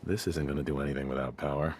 This isn't going to do anything without power.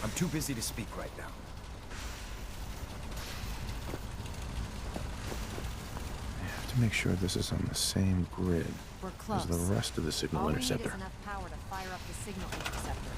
I'm too busy to speak right now. I have to make sure this is on the same grid We're close. as the rest of the signal All we interceptor. need is enough power to fire up the signal interceptor.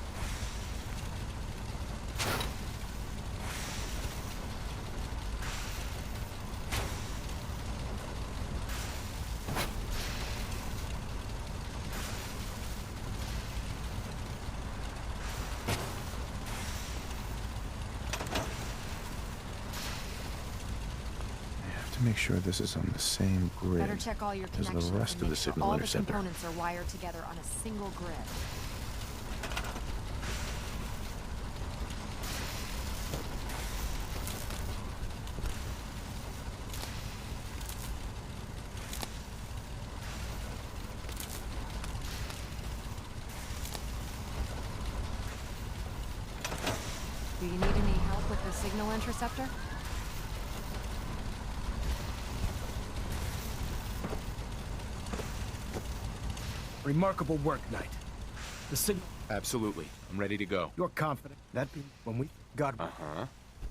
To make sure this is on the same grid Better check all your as connections the rest and of make the sure signal all interceptor. the components are wired together on a single grid. Do you need any help with the signal interceptor? Remarkable work, Knight. The signal. Absolutely. I'm ready to go. You're confident that when we got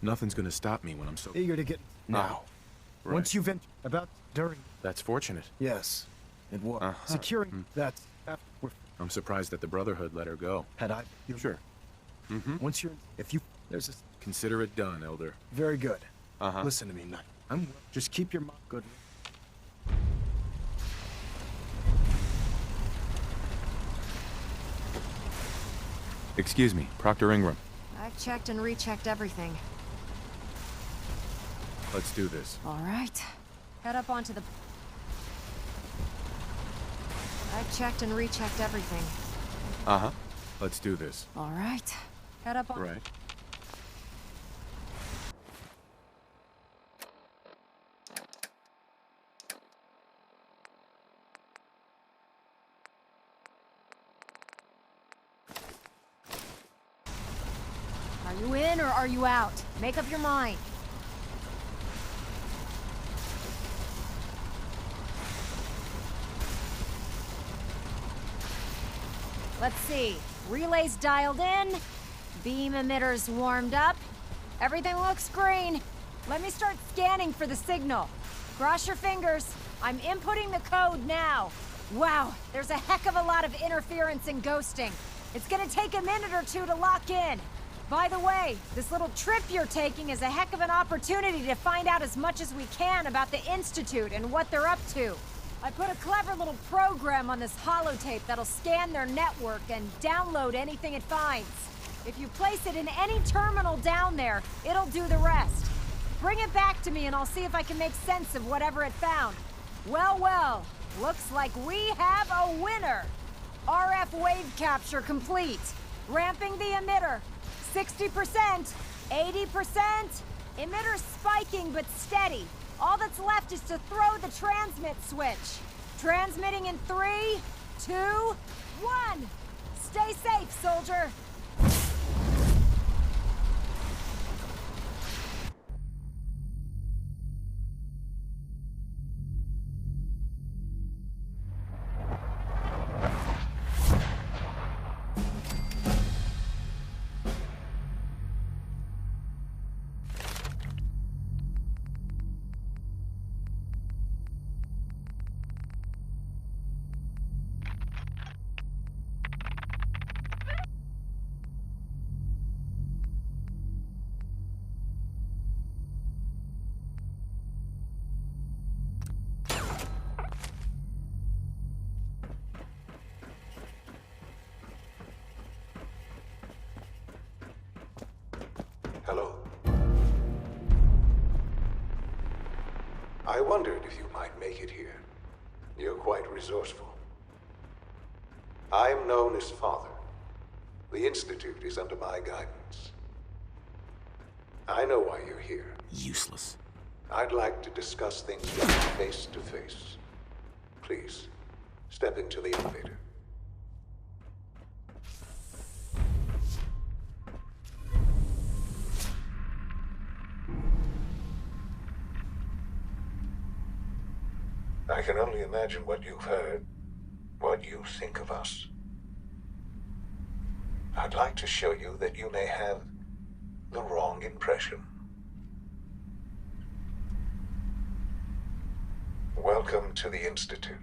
Nothing's gonna stop me when I'm so... eager to get now. Right. Once you've about during. That's fortunate. Yes, it was securing that. After I'm surprised that the Brotherhood let her go. had I. You, Sure. Once you're, if you, there's a Consider it done, Elder. very good. Listen to me, Knight. Just keep your mouth good. Excuse me, Proctor Ingram. I've checked and rechecked everything. Let's do this. All right. Head up onto the... I've checked and rechecked everything. Let's do this. All right. Head up on... Right. Are you in or are you out? Make up your mind. Let's see. Relays dialed in. Beam emitters warmed up. Everything looks green. Let me start scanning for the signal. Cross your fingers. I'm inputting the code now. Wow, there's a heck of a lot of interference and ghosting. It's gonna take a minute or two to lock in. By the way, this little trip you're taking is a heck of an opportunity to find out as much as we can about the Institute and what they're up to. I put a clever little program on this holotape that'll scan their network and download anything it finds. If you place it in any terminal down there, it'll do the rest. Bring it back to me and I'll see if I can make sense of whatever it found. Well, well, looks like we have a winner. RF wave capture complete. Ramping the emitter. 60%, 80%. Emitter spiking but steady. All that's left is to throw the transmit switch. Transmitting in 3, 2, 1. Stay safe, soldier. wondered if you might make it here. You're quite resourceful. I'm known as Father. The Institute is under my guidance. I know why you're here. Useless. I'd like to discuss things with you face to face. Please, step into the elevator. I can only imagine what you've heard, what you think of us. I'd like to show you that you may have the wrong impression. Welcome to the Institute.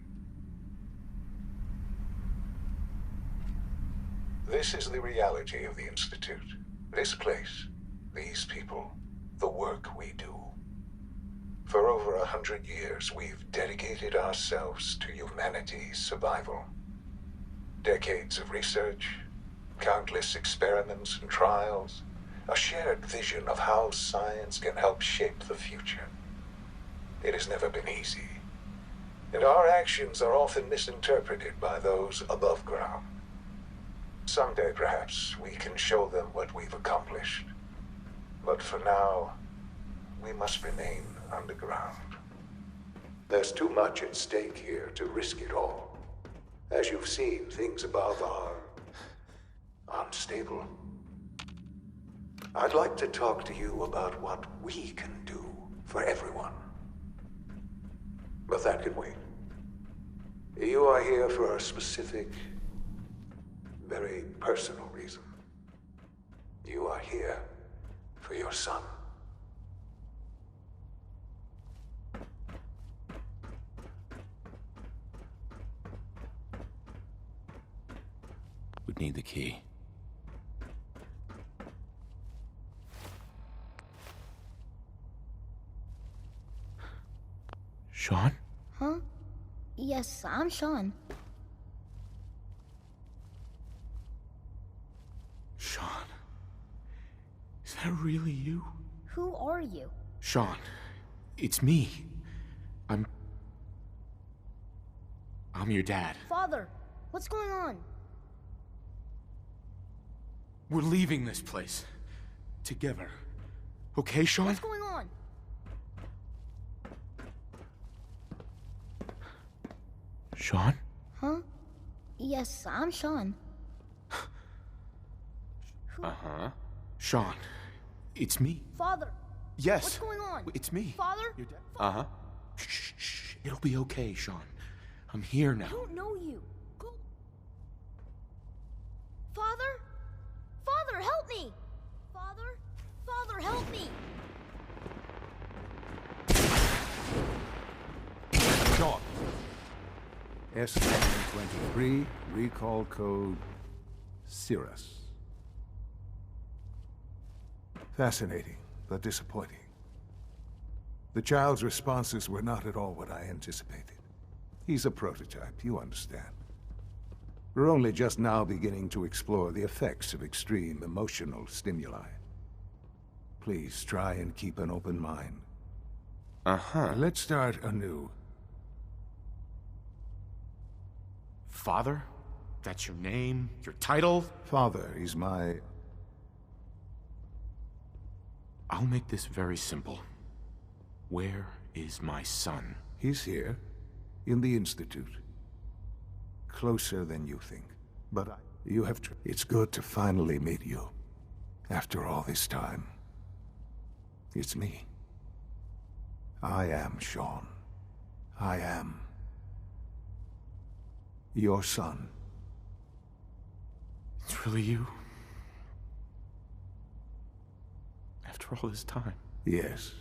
This is the reality of the Institute. This place, these people, the work we do. For over 100 years, we've dedicated ourselves to humanity's survival. Decades of research, countless experiments and trials, a shared vision of how science can help shape the future. It has never been easy, and our actions are often misinterpreted by those above ground. Someday, perhaps, we can show them what we've accomplished. But for now, we must remain underground. There's too much at stake here to risk it all. As you've seen, things above are unstable. I'd like to talk to you about what we can do for everyone. But that can wait. You are here for a specific, very personal reason. You are here for your son. Would need the key. Sean? Huh? Yes, I'm Sean. Sean? Is that really you? Who are you? Sean, it's me. I'm your dad. Father, what's going on? We're leaving this place. Together. Okay, Sean? What's going on? Sean? Huh? Yes, I'm Sean. Uh-huh. Sean, it's me. Father, Yes. what's going on? It's me. Father? Your dad. Uh-huh. Shh. It'll be okay, Sean. I'm here I now. don't know you. Go. Father? Father, help me! Father? Father, help me! Sean. S-23, recall code Cirrus. Fascinating, but disappointing. The child's responses were not at all what I anticipated. He's a prototype, you understand. We're only just now beginning to explore the effects of extreme emotional stimuli. Please try and keep an open mind. Uh-huh. Let's start anew. Father? That's your name? Your title? Father is my... I'll make this very simple. Where is my son? He's here, in the Institute. Closer than you think. But you have to... It's good to finally meet you. After all this time. It's me. I am Sean. I am... your son. It's really you? After all this time? Yes.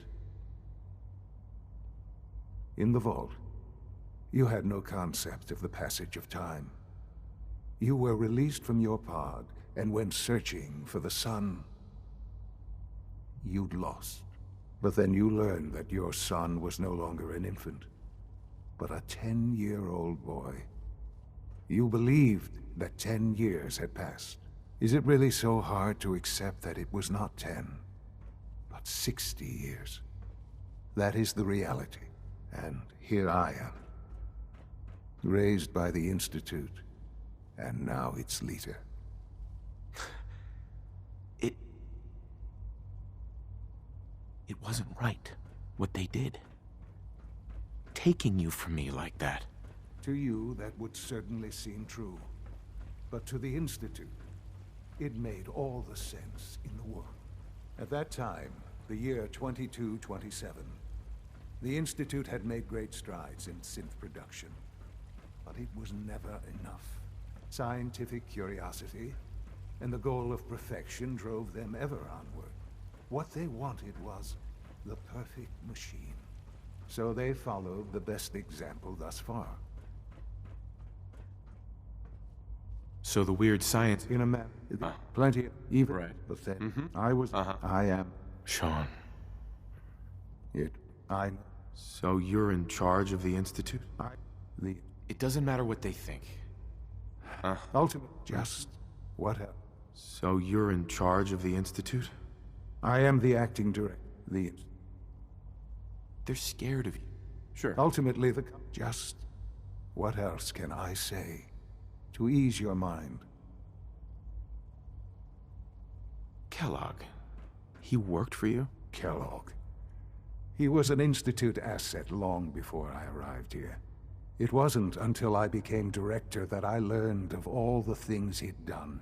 In the vault, you had no concept of the passage of time. You were released from your pod and went searching for the sun you'd lost. But then you learned that your son was no longer an infant, but a 10-year-old boy. You believed that 10 years had passed. Is it really so hard to accept that it was not 10, but 60 years? That is the reality. And here I am, raised by the Institute, and now its leader. It wasn't right, what they did. Taking you from me like that. To you, that would certainly seem true. But to the Institute, it made all the sense in the world. At that time, the year 2227, the Institute had made great strides in synth production. But it was never enough. Scientific curiosity and the goal of perfection drove them ever onward. What they wanted was the perfect machine. So they followed the best example thus far. So the weird science... In a man, plenty of even. Right. But then I am. Sean. I. So you're in charge of the Institute? It doesn't matter what they think. Ultimate. Just what else? So you're in charge of the Institute? I am the acting director. They're scared of you. Sure. Ultimately, just what else can I say to ease your mind? Kellogg. He worked for you? Kellogg. He was an Institute asset long before I arrived here. It wasn't until I became director that I learned of all the things he'd done.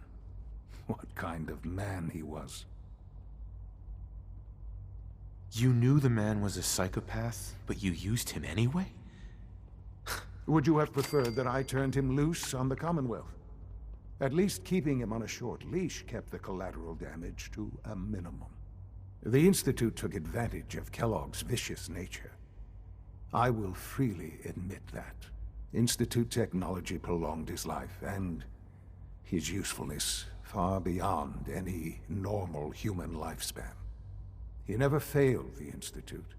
What kind of man he was. You knew the man was a psychopath, but you used him anyway? Would you have preferred that I turned him loose on the Commonwealth? At least keeping him on a short leash kept the collateral damage to a minimum. The Institute took advantage of Kellogg's vicious nature. I will freely admit that. Institute technology prolonged his life, and his usefulness far beyond any normal human lifespan. He never failed the Institute,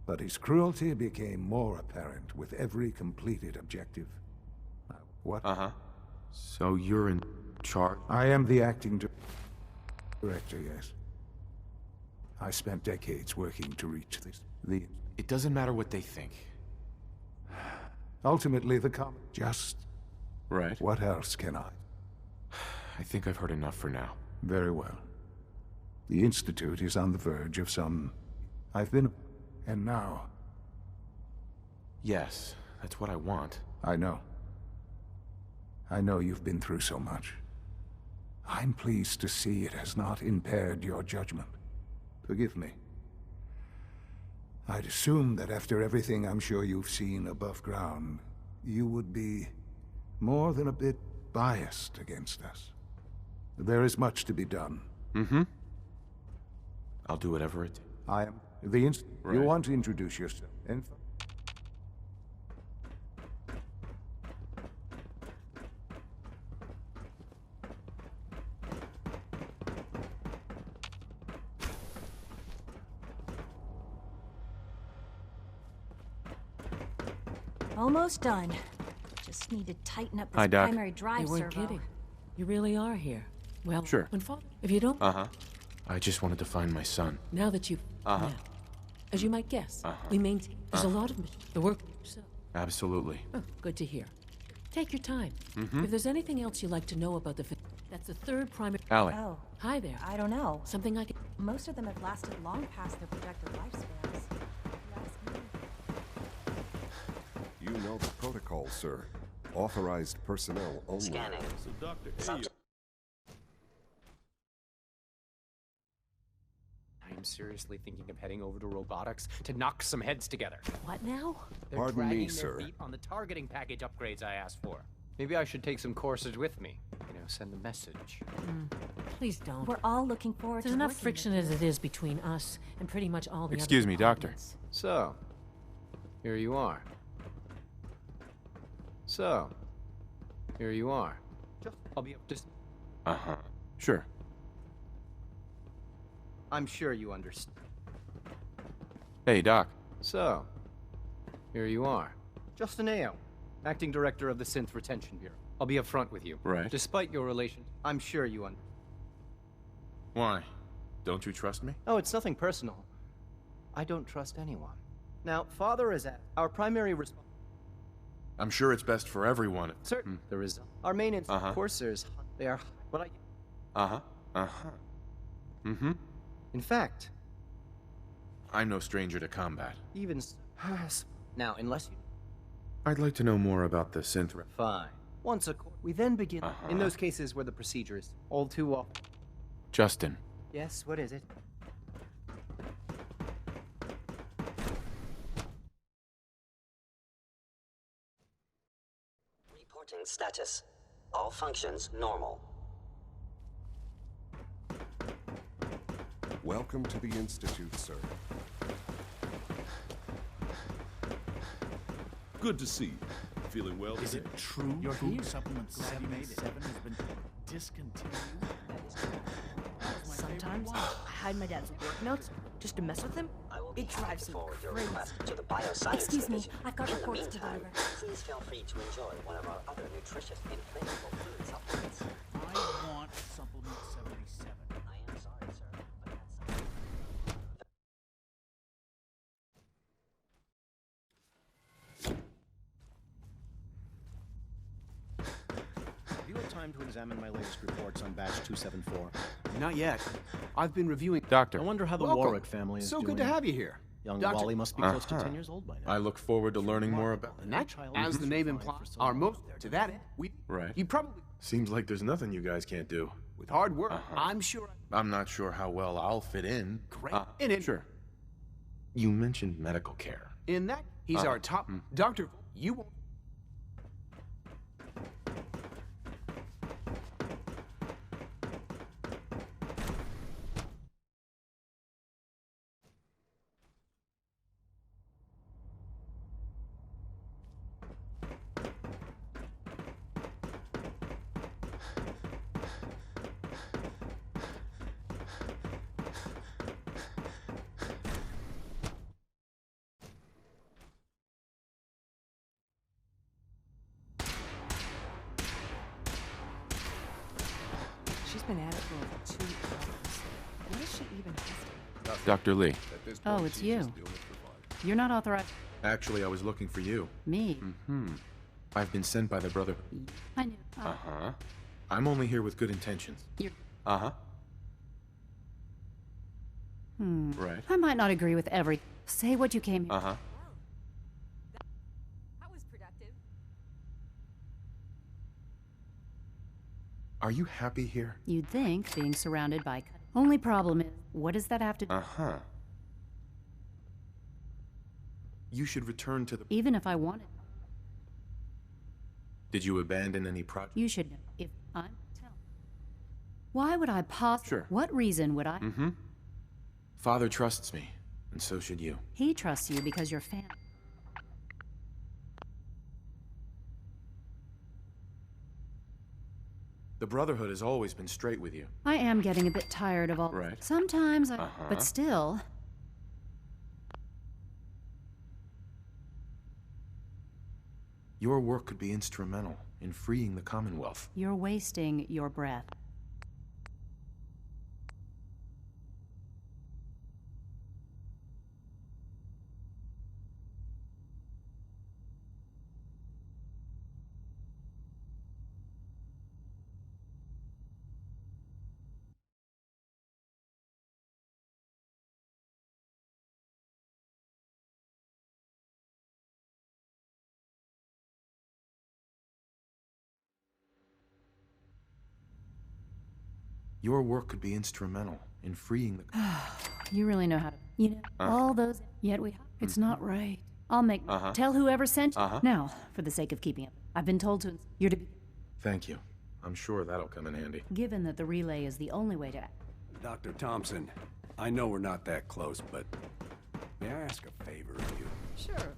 but his cruelty became more apparent with every completed objective. What? So you're in charge? I am the acting director, yes. I spent decades working to reach this. It doesn't matter what they think. Ultimately, just... Right. What else can I? I think I've heard enough for now. Very well. The Institute is on the verge of some... And now... Yes, that's what I want. I know. I know you've been through so much. I'm pleased to see it has not impaired your judgment. Forgive me. I'd assume that after everything I'm sure you've seen above ground, you would be more than a bit biased against us. There is much to be done. I'll do whatever it... I am the Right. You want to introduce yourself? And Almost done. Just need to tighten up this Hi, Doc. primary drive They weren't servo. kidding. You really are here. Well, Sure. if you don't... I just wanted to find my son. Now that you've... Now, as you might guess, we maintain... There's a lot of the work... So, Absolutely. oh, good to hear. Take your time. If there's anything else you'd like to know about the... That's the third primary... Allie. Oh, Hi there. I don't know. Something I can... Most of them have lasted long past their projected lifespans. If you ask me. You know the protocol, sir. Authorized personnel only. Scanning. So, Doctor, I'm seriously thinking of heading over to robotics to knock some heads together. What now? They're Pardon me, dragging their sir. feet on the targeting package upgrades I asked for. Maybe I should take some courses with me. Send a message. Please don't. We're all looking forward There's to enough working friction with as it is between us and pretty much all the Excuse other me, Doctor. departments. So, here you are. So, here you are. I'll be up just... Sure. I'm sure you understand. Hey, Doc. So, here you are. Justin Ao, acting director of the Synth Retention Bureau. I'll be upfront with you. Right. Despite your relation, I'm sure you Why? Don't you trust me? Oh, it's nothing personal. I don't trust anyone. Now, Father is at our primary response. I'm sure it's best for everyone. Certain there is our main of course there's they are what I in fact, I'm no stranger to combat. even now unless you I'd like to know more about the synth. fine. Once a we then begin in those cases where the procedure is all too often. Justin. Yes, what is it? Reporting status. All functions normal. Welcome to the Institute, sir. Good to see you. Feeling well Is today? it true your food supplement 77 has been discontinued? Sometimes I hide my dad's work notes just to mess with him. It drives me crazy. To the bioscience Excuse me, division. I've got In the reports to meantime, deliver. please feel free to enjoy one of our other nutritious inflatable food supplements. I want supplement 77. I am sorry, sir, but that's Have you had time to examine my latest reports on batch 274? Not yet. I've been reviewing. Doctor. I wonder how the Welcome. Warwick family is So doing. good to have you here. Young Doctor- Wally must be close to 10 years old by now. I look forward to learning more about. And that child As is the name fine implies, for so our long. most to that end, we Right. he probably Seems like there's nothing you guys can't do. with hard work. I'm sure. I'm not sure how well I'll fit in. Great. In it. Sure. You mentioned medical care. In that, he's our top doctor. You won't. She's been at it for over 2 hours. What is she even testing? Dr. Lee. At this Oh, point, it's she's you. just the only provider. You're not authorized. Actually, I was looking for you. Me? I've been sent by the brother. I knew. Uh-huh. I'm only here with good intentions. You're... Uh-huh. Right. I might not agree with every... Say what you came here. Uh-huh. That was productive. Are you happy here? You'd think being surrounded by... Only problem is, what does that have to do? Uh-huh. You should return to the... Even if I wanted, Did you abandon any project? you should know. If I'm... Tell. Why would I Sure. What reason would I... Father trusts me, and so should you. He trusts you because you're family. The Brotherhood has always been straight with you. I am getting a bit tired of all... Right. Sometimes I... Uh-huh. But still... Your work could be instrumental in freeing the Commonwealth. You're wasting your breath. Your work could be instrumental in freeing the... You really know how to... You know, all those... Yet we... It's not right. I'll make... Tell whoever sent you. Now, for the sake of keeping up. I've been told to... You're to be... Thank you. I'm sure that'll come in handy. Given that the relay is the only way to... Dr. Thompson, I know we're not that close, but may I ask a favor of you? Sure, of